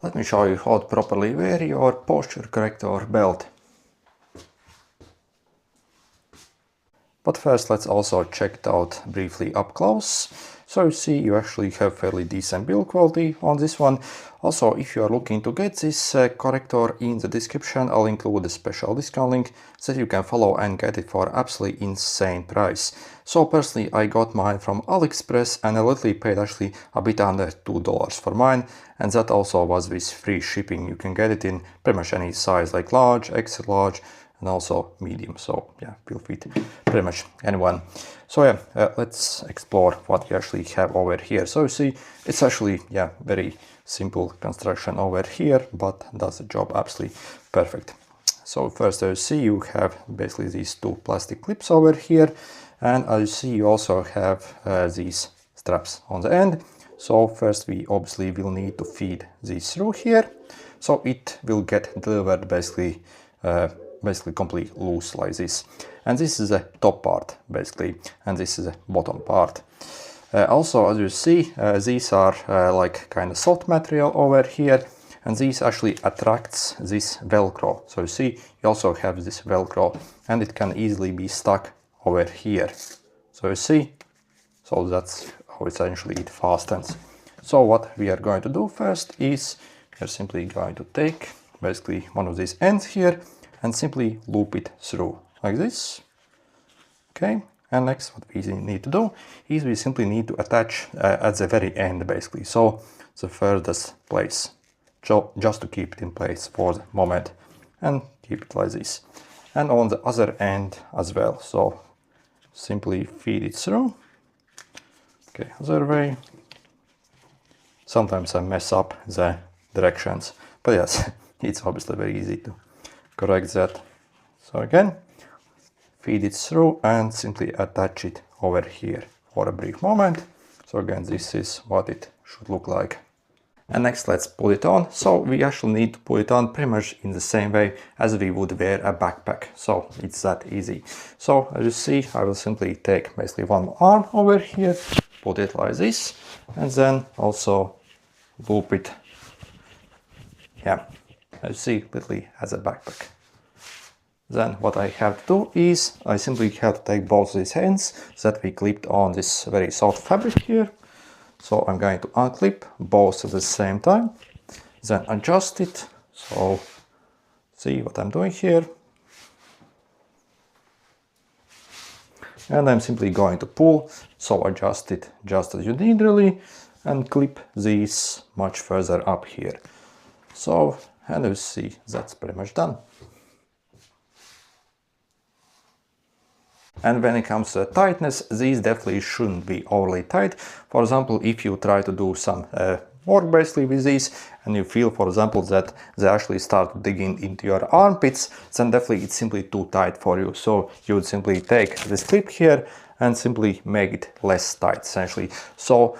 Let me show you how to properly wear your posture corrector belt. But first let's also check it out briefly up close. So you see you actually have fairly decent build quality on this one. Also, if you are looking to get this corrector, in the description I'll include a special discount link so that you can follow and get it for absolutely insane price. So personally I got mine from AliExpress and I literally paid actually a bit under $2 for mine, and that also was with free shipping. You can get it in pretty much any size, like large, extra large, and also medium. So yeah, will fit pretty much anyone. So yeah, let's explore what you actually have over here. So you see it's actually very simple construction over here, but does the job absolutely perfect. So first you see you have basically these two plastic clips over here, and as you see you also have these straps on the end. So first we obviously will need to feed these through here, so it will get delivered basically completely loose like this. And this is the top part basically, and this is the bottom part. Also, as you see, these are like kind of soft material over here, and this actually attracts this velcro. So you see you also have this velcro, and it can easily be stuck over here. So you see, so that's how essentially it fastens. So what we are going to do first is we're simply going to take basically one of these ends here and simply loop it through like this. Okay, and next what we need to do is we simply need to attach at the very end basically, so the furthest place, just to keep it in place for the moment, and keep it like this. And on the other end as well, so simply feed it through. Okay, other way. Sometimes I mess up the directions, but yes, it's obviously very easy to correct that. So again, feed it through and simply attach it over here for a brief moment. So again, this is what it should look like. And next let's put it on. So we actually need to put it on pretty much in the same way as we would wear a backpack. So it's that easy. So as you see, I will simply take basically one arm over here, put it like this, and then also loop it, as you see, literally as a backpack. Then what I have to do is I simply have to take both these ends that we clipped on this very soft fabric here. So I'm going to unclip both at the same time, then adjust it. So see what I'm doing here. And I'm simply going to pull, so adjust it just as you need really, and clip these much further up here. So, and you see that's pretty much done. And when it comes to tightness, these definitely shouldn't be overly tight. For example, if you try to do some work basically with these, and you feel, for example, that they actually start digging into your armpits, then definitely it's simply too tight for you. So you would simply take this clip here and simply make it less tight essentially. So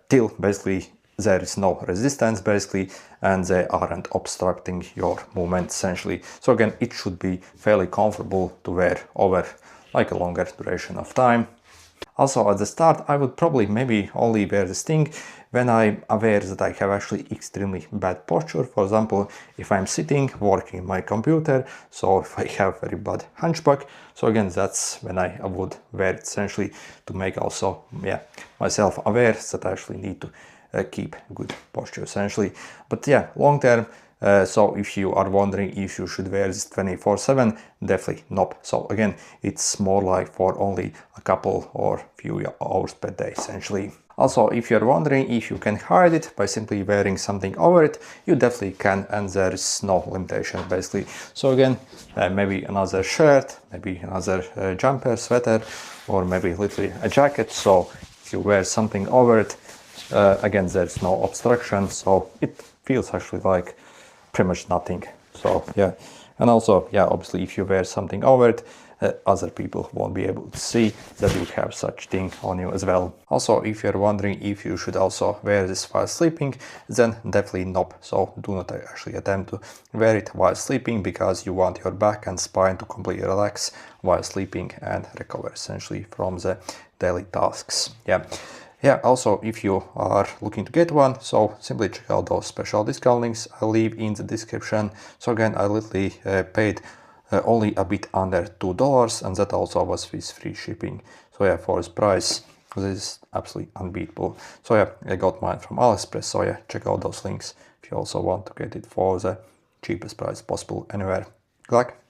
till basically there is no resistance basically, and they aren't obstructing your movement essentially. So again, it should be fairly comfortable to wear over like a longer duration of time. Also at the start I would probably maybe only wear this thing when I'm aware that I have actually extremely bad posture. For example, if I'm sitting working on my computer, so if I have very bad hunchback, so again that's when I would wear it essentially to make also myself aware that I actually need to keep good posture essentially. But yeah, long term, so if you are wondering if you should wear this 24/7, definitely not. So again, it's more like for only a couple or few hours per day essentially. Also, if you're wondering if you can hide it by simply wearing something over it, you definitely can, and there is no limitation basically. So again, maybe another shirt, maybe another jumper, sweater, or maybe literally a jacket. So if you wear something over it, again, there's no obstruction, so it feels actually like pretty much nothing. So yeah, and also obviously if you wear something over it, other people won't be able to see that you have such thing on you as well. Also, if you're wondering if you should also wear this while sleeping, then definitely not. So do not actually attempt to wear it while sleeping, because you want your back and spine to completely relax while sleeping and recover essentially from the daily tasks. Yeah, also if you are looking to get one, so simply check out those special discount links I'll leave in the description. So again, I literally paid only a bit under $2, and that also was with free shipping. So yeah, for this price, this is absolutely unbeatable. So yeah, I got mine from AliExpress, so yeah, check out those links if you also want to get it for the cheapest price possible anywhere. Good luck!